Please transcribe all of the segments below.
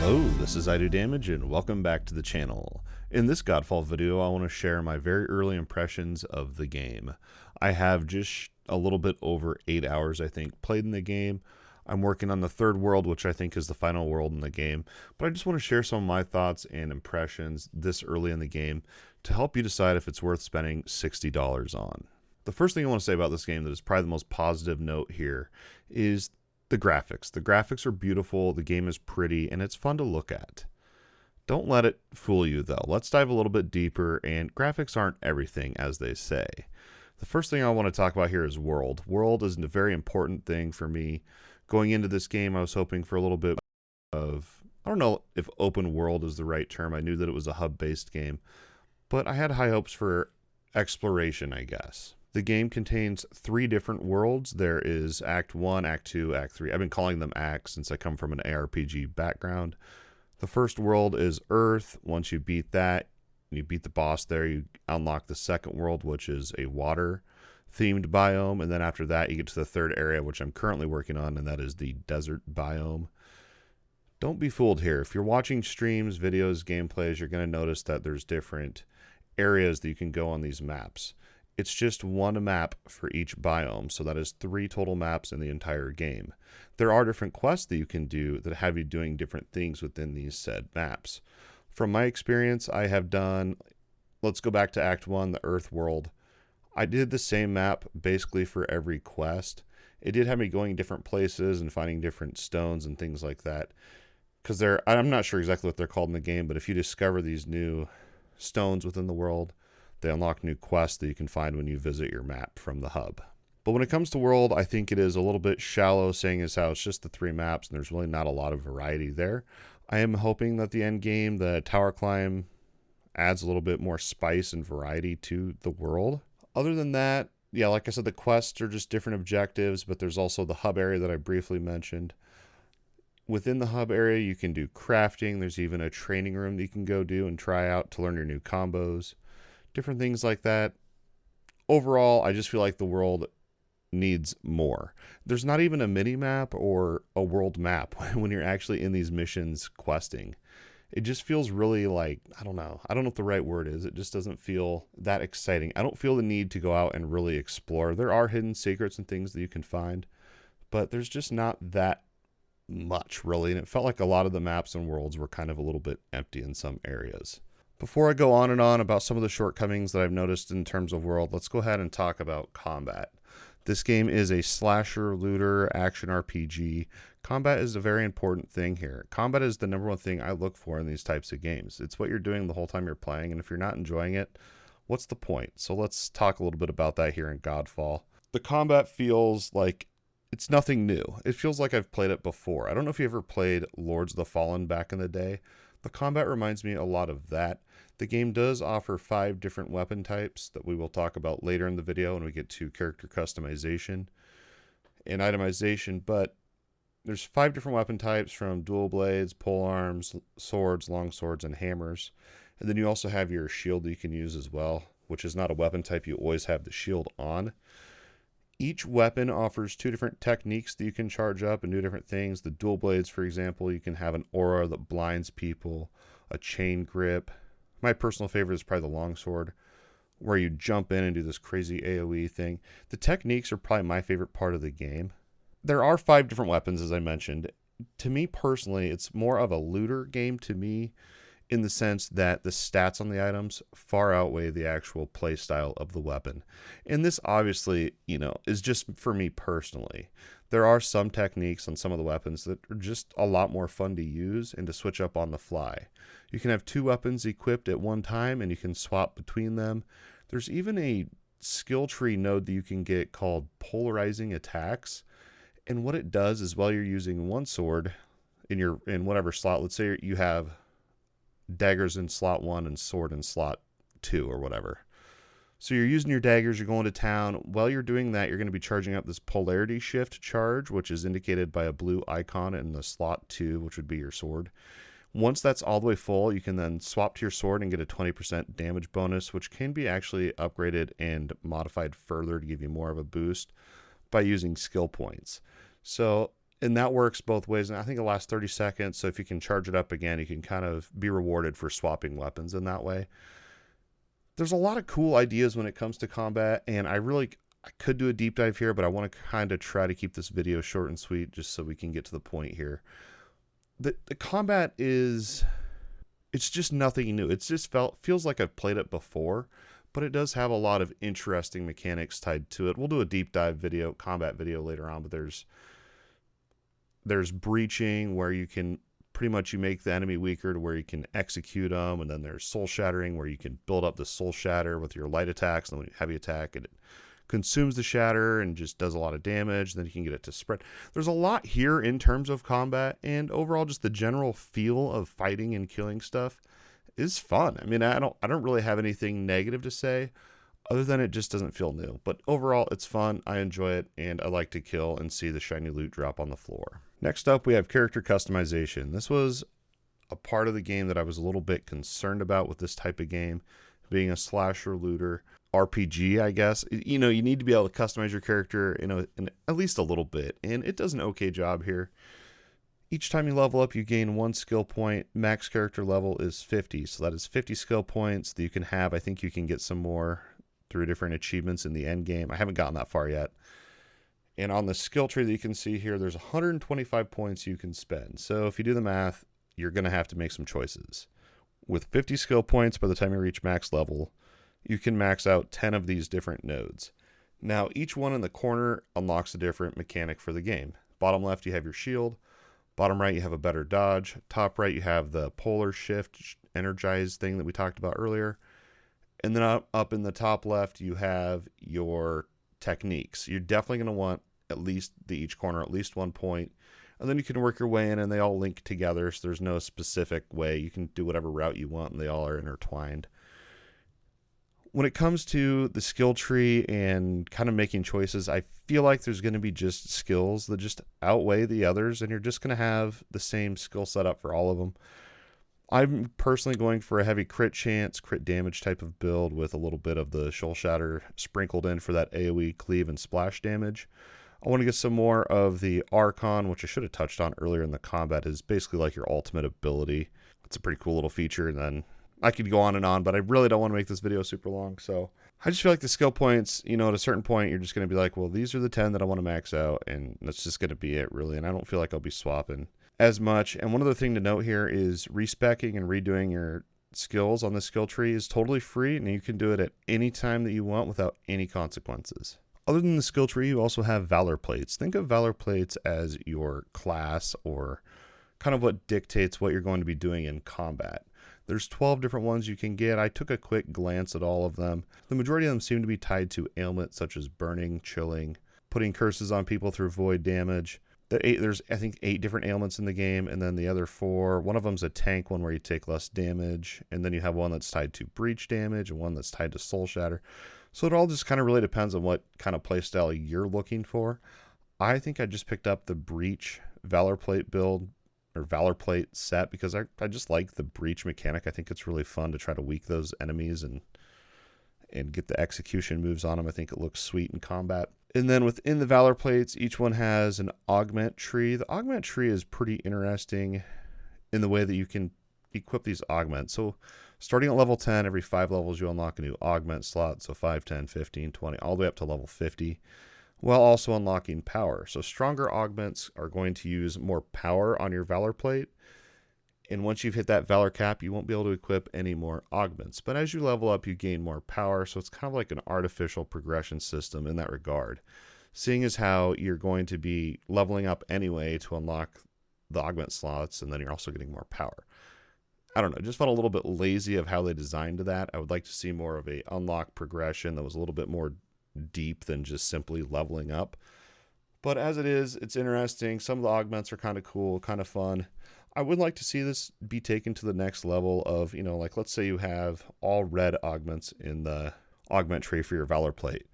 Hello, this is Idodmg and welcome back to the channel. In this Godfall video, I want to share my very early impressions of the game. I have just a little bit over 8 hours, I think, played in the game. I'm working on the third world, which I think is the final world in the game, but I just want to share some of my thoughts and impressions this early in the game to help you decide if it's worth spending $60 on. The first thing I want to say about this game that is probably the most positive note here is the graphics. The graphics are beautiful, the game is pretty, and it's fun to look at. Don't let it fool you though. Let's dive a little bit deeper, and graphics aren't everything, as they say. The first thing I want to talk about here is world. World is a very important thing for me. Going into this game, I was hoping for a little bit of, I don't know if open world is the right term. I knew that it was a hub-based game, but I had high hopes for exploration, I guess. The game contains 3 different worlds. There is Act 1, Act 2, Act 3. I've been calling them acts since I come from an ARPG background. The first world is Earth. Once you beat that, you beat the boss there, you unlock the second world, which is a water-themed biome. And then after that, you get to the third area, which I'm currently working on, and that is the desert biome. Don't be fooled here. If you're watching streams, videos, gameplays, you're going to notice that there's different areas that you can go on these maps. It's just one map for each biome, so that is 3 total maps in the entire game. There are different quests that you can do that have you doing different things within these said maps. From my experience, I have done, let's go back to Act 1, the Earth world. I did the same map basically for every quest. It did have me going different places and finding different stones and things like that. Because I'm not sure exactly what they're called in the game, but if you discover these new stones within the world, they unlock new quests that you can find when you visit your map from the hub. But when it comes to world, I think it is a little bit shallow, saying as how it's just the 3 maps and there's really not a lot of variety there. I am hoping that the end game, the tower climb, adds a little bit more spice and variety to the world. Other than that, yeah, like I said, the quests are just different objectives, but there's also the hub area that I briefly mentioned. Within the hub area, you can do crafting. There's even a training room that you can go do and try out to learn your new combos. Different things like that. Overall, I just feel like the world needs more. There's not even a mini map or a world map when you're actually in these missions questing. It just feels really like, I don't know what the right word is. It just doesn't feel that exciting. I don't feel the need to go out and really explore. There are hidden secrets and things that you can find, but there's just not that much really. And it felt like a lot of the maps and worlds were kind of a little bit empty in some areas. Before I go on and on about some of the shortcomings that I've noticed in terms of world, let's go ahead and talk about combat. This game is a slasher, looter, action RPG. Combat is a very important thing here. Combat is the #1 thing I look for in these types of games. It's what you're doing the whole time you're playing, and if you're not enjoying it, what's the point? So let's talk a little bit about that here in Godfall. The combat feels like it's nothing new. It feels like I've played it before. I don't know if you ever played Lords of the Fallen back in the day. The combat reminds me a lot of that. The game does offer 5 different weapon types that we will talk about later in the video when we get to character customization and itemization, but there's 5 different weapon types, from dual blades, pole arms, swords, long swords, and hammers. And then you also have your shield that you can use as well, which is not a weapon type. You always have the shield on. Each weapon offers 2 different techniques that you can charge up and do different things. The dual blades, for example, you can have an aura that blinds people, a chain grip. My personal favorite is probably the longsword, where you jump in and do this crazy AoE thing. The techniques are probably my favorite part of the game. There are 5 different weapons, as I mentioned. To me personally, it's more of a looter game to me, in the sense that the stats on the items far outweigh the actual play style of the weapon. And this obviously, is just for me personally. There are some techniques on some of the weapons that are just a lot more fun to use and to switch up on the fly. You can have 2 weapons equipped at one time and you can swap between them. There's even a skill tree node that you can get called polarizing attacks. And what it does is, while you're using one sword in whatever slot, let's say you have daggers in slot 1 and sword in slot 2 or whatever. So you're using your daggers, you're going to town. While you're doing that, you're going to be charging up this polarity shift charge, which is indicated by a blue icon in the slot 2, which would be your sword. Once that's all the way full, you can then swap to your sword and get a 20% damage bonus, which can be actually upgraded and modified further to give you more of a boost by using skill points. So And that works both ways. And I think it lasts 30 seconds. So if you can charge it up again, you can kind of be rewarded for swapping weapons in that way. There's a lot of cool ideas when it comes to combat, and I could do a deep dive here, but I want to kind of try to keep this video short and sweet just so we can get to the point here. The combat it's just nothing new. It's just feels like I've played it before, but it does have a lot of interesting mechanics tied to it. We'll do a deep dive video, combat video later on, but there's breaching, where you can pretty much you make the enemy weaker to where you can execute them, and then there's soul shattering, where you can build up the soul shatter with your light attacks, and then when you heavy attack, it consumes the shatter and just does a lot of damage. Then you can get it to spread. There's a lot here in terms of combat, and overall just the general feel of fighting and killing stuff is fun. I mean, I don't really have anything negative to say other than it just doesn't feel new. But overall, it's fun. I enjoy it, and I like to kill and see the shiny loot drop on the floor. Next up, we have character customization. This was a part of the game that I was a little bit concerned about with this type of game, being a slasher looter RPG, I guess. You need to be able to customize your character in at least a little bit, and it does an okay job here. Each time you level up, you gain 1 skill point. Max character level is 50, so that is 50 skill points that you can have. I think you can get some more through different achievements in the end game. I haven't gotten that far yet. And on the skill tree that you can see here, there's 125 points you can spend. So if you do the math, you're going to have to make some choices. With 50 skill points, by the time you reach max level, you can max out 10 of these different nodes. Now, each one in the corner unlocks a different mechanic for the game. Bottom left, you have your shield. Bottom right, you have a better dodge. Top right, you have the polar shift energized thing that we talked about earlier. And then up in the top left, you have your techniques. You're definitely going to want at least each corner, at least 1 point. And then you can work your way in, and they all link together. So there's no specific way. You can do whatever route you want, and they all are intertwined. When it comes to the skill tree and kind of making choices, I feel like there's going to be just skills that just outweigh the others, and you're just going to have the same skill set up for all of them. I'm personally going for a heavy crit chance, crit damage type of build with a little bit of the soul shatter sprinkled in for that AoE cleave and splash damage. I want to get some more of the Archon, which I should have touched on earlier in the combat, is basically like your ultimate ability. It's a pretty cool little feature, and then I could go on, but I really don't want to make this video super long. So I just feel like the skill points, at a certain point, you're just going to be like, well, these are the 10 that I want to max out, and that's just going to be it, really. And I don't feel like I'll be swapping as much. And one other thing to note here is respecking and redoing your skills on the skill tree is totally free, and you can do it at any time that you want without any consequences. Other than the skill tree, you also have Valor Plates. Think of Valor Plates as your class, or kind of what dictates what you're going to be doing in combat. There's 12 different ones you can get. I took a quick glance at all of them. The majority of them seem to be tied to ailments such as burning, chilling, putting curses on people through void damage. There's, I think, 8 different ailments in the game, and then the other 4, one of them's a tank one where you take less damage, and then you have one that's tied to breach damage and one that's tied to soul shatter. So it all just kind of really depends on what kind of playstyle you're looking for. I think I just picked up the breach Valor Plate build, or Valor Plate set, because I just like the breach mechanic. I think it's really fun to try to weak those enemies and get the execution moves on them. I think it looks sweet in combat. And then within the Valor Plates, each one has an augment tree. The augment tree is pretty interesting in the way that you can equip these augments. So starting at level 10, every 5 levels you unlock a new augment slot. So 5, 10, 15, 20, all the way up to level 50. While also unlocking power. So stronger augments are going to use more power on your Valor Plate. And once you've hit that Valor cap, you won't be able to equip any more augments. But as you level up, you gain more power. So it's kind of like an artificial progression system in that regard. Seeing as how you're going to be leveling up anyway to unlock the augment slots, and then you're also getting more power. I don't know, just felt a little bit lazy of how they designed that. I would like to see more of a unlock progression that was a little bit more deep than just simply leveling up. But as it is, it's interesting. Some of the augments are kind of cool, kind of fun. I would like to see this be taken to the next level of, like let's say you have all red augments in the augment tree for your Valor Plate.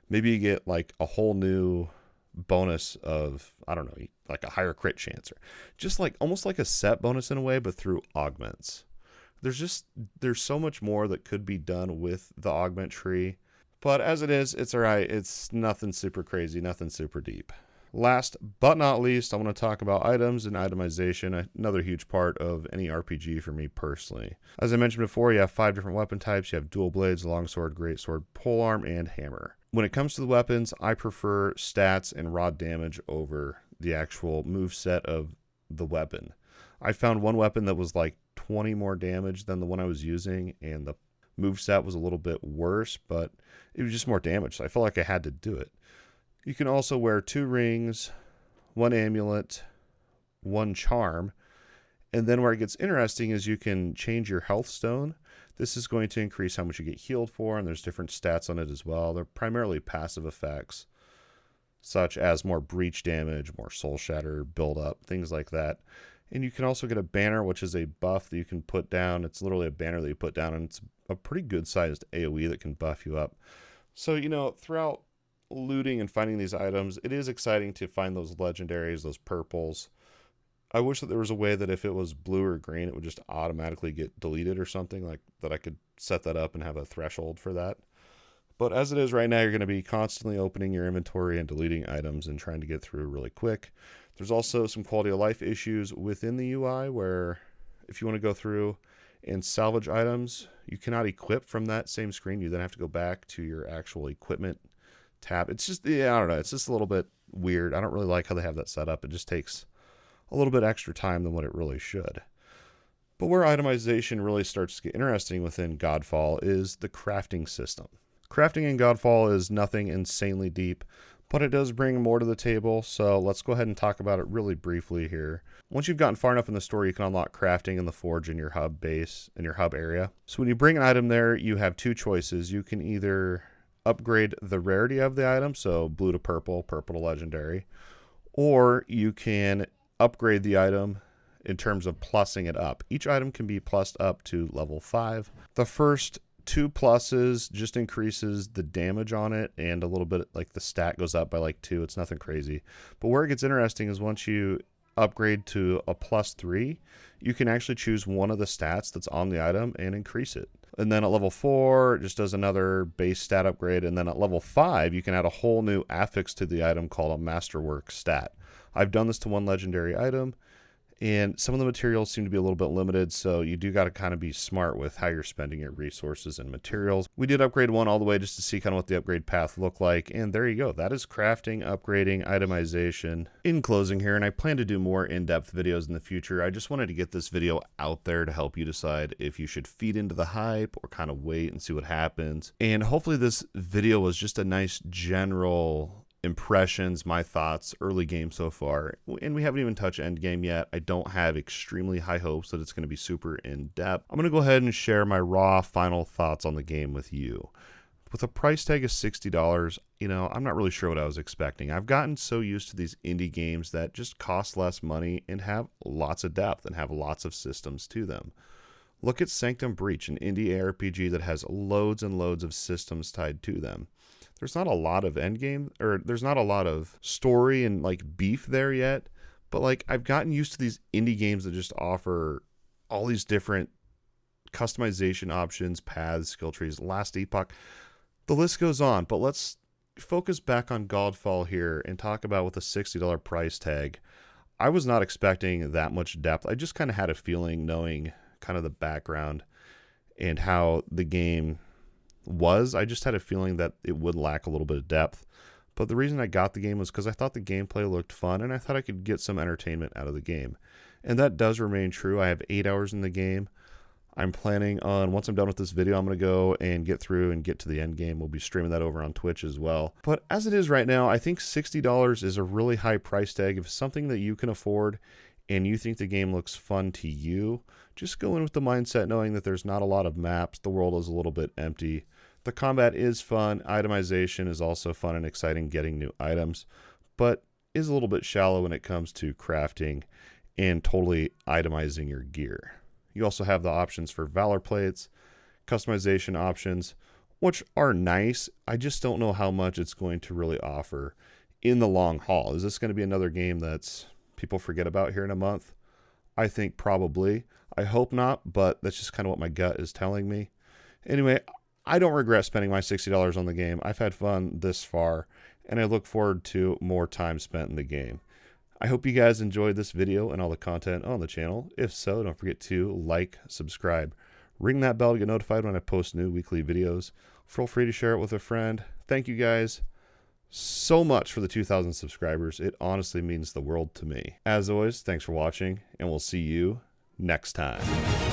Maybe you get like a whole new bonus of, I don't know, like a higher crit chance, or just like almost like a set bonus in a way, but through augments. There's so much more that could be done with the augment tree. But as it is, it's all right. It's nothing super crazy, nothing super deep. Last but not least, I want to talk about items and itemization, another huge part of any RPG for me personally. As I mentioned before, you have 5 different weapon types. You have dual blades, longsword, greatsword, polearm, and hammer. When it comes to the weapons, I prefer stats and raw damage over the actual move set of the weapon. I found one weapon that was like 20 more damage than the one I was using, and the moveset was a little bit worse, but it was just more damage, so I felt like I had to do it. You can also wear 2 rings, 1 amulet, 1 charm, and then where it gets interesting is you can change your health stone. This is going to increase how much you get healed for, and there's different stats on it as well. They're primarily passive effects, such as more breach damage, more soul shatter, build up, things like that. And you can also get a banner, which is a buff that you can put down. It's literally a banner that you put down, and it's a pretty good sized AoE that can buff you up. So, you know, throughout looting and finding these items, it is exciting to find those legendaries, those purples. I wish that there was a way that if it was blue or green, it would just automatically get deleted or something, like that I could set that up and have a threshold for that. But as it is right now, you're going to be constantly opening your inventory and deleting items and trying to get through really quick. There's also some quality of life issues within the UI where if you want to go through and salvage items, you cannot equip from that same screen. You then have to go back to your actual equipment tab. It's just, yeah, I don't know. It's just a little bit weird. I don't really like how they have that set up. It just takes a little bit extra time than what it really should. But where itemization really starts to get interesting within Godfall is the crafting system. Crafting in Godfall is nothing insanely deep, but it does bring more to the table, so let's go ahead and talk about it really briefly here. Once you've gotten far enough in the story, you can unlock crafting in the forge in your hub base, in your hub area. So when you bring an item there, you have 2 choices. You can either upgrade the rarity of the item, so blue to purple, purple to legendary, or you can upgrade the item in terms of plussing it up. Each item can be plussed up to level 5. The first 2 pluses just increases the damage on it, and a little bit like the stat goes up by like 2. It's nothing crazy. But where it gets interesting is once you upgrade to a +3, you can actually choose one of the stats that's on the item and increase it. And then at level 4, it just does another base stat upgrade. And then at level 5, you can add a whole new affix to the item called a masterwork stat. I've done this to one legendary item, and some of the materials seem to be a little bit limited, so you do got to kind of be smart with how you're spending your resources and materials. We did upgrade one all the way just to see kind of what the upgrade path looked like, and there you go. That is crafting, upgrading, itemization. In closing here, and I plan to do more in-depth videos in the future, I just wanted to get this video out there to help you decide if you should feed into the hype or kind of wait and see what happens. And hopefully this video was just a nice general impressions, my thoughts, early game so far, and we haven't even touched end game yet. I don't have extremely high hopes that it's going to be super in depth. I'm going to go ahead and share my raw final thoughts on the game with you. With a price tag of $60, you know, I'm not really sure what I was expecting. I've gotten so used to these indie games that just cost less money and have lots of depth and have lots of systems to them. Look at Sanctum Breach, an indie ARPG that has loads and loads of systems tied to them. There's not a lot of endgame, or there's not a lot of story and like beef there yet, but like I've gotten used to these indie games that just offer all these different customization options, paths, skill trees, last epoch. The list goes on, but let's focus back on Godfall here and talk about with a $60 price tag. I was not expecting that much depth. I just kind of had a feeling, knowing kind of the background and how the game was. I just had a feeling that it would lack a little bit of depth. But the reason I got the game was because I thought the gameplay looked fun and I thought I could get some entertainment out of the game. And that does remain true. I have 8 hours in the game. I'm planning on, once I'm done with this video, I'm going to go and get through and get to the end game. We'll be streaming that over on Twitch as well. But as it is right now, I think $60 is a really high price tag. If it's something that you can afford and you think the game looks fun to you, just go in with the mindset knowing that there's not a lot of maps. The world is a little bit empty. The combat is fun. Itemization is also fun and exciting, getting new items, but is a little bit shallow when it comes to crafting and totally itemizing your gear. You also have the options for Valor plates, customization options, which are nice. I just don't know how much it's going to really offer in the long haul. Is this going to be another game that's people forget about here in a month? I think probably. I hope not, but that's just kind of what my gut is telling me. Anyway, I don't regret spending my $60 on the game. I've had fun this far, and I look forward to more time spent in the game. I hope you guys enjoyed this video and all the content on the channel. If so, don't forget to like, subscribe, ring that bell to get notified when I post new weekly videos. Feel free to share it with a friend. Thank you guys so much for the 2,000 subscribers. It honestly means the world to me. As always, thanks for watching, and we'll see you next time.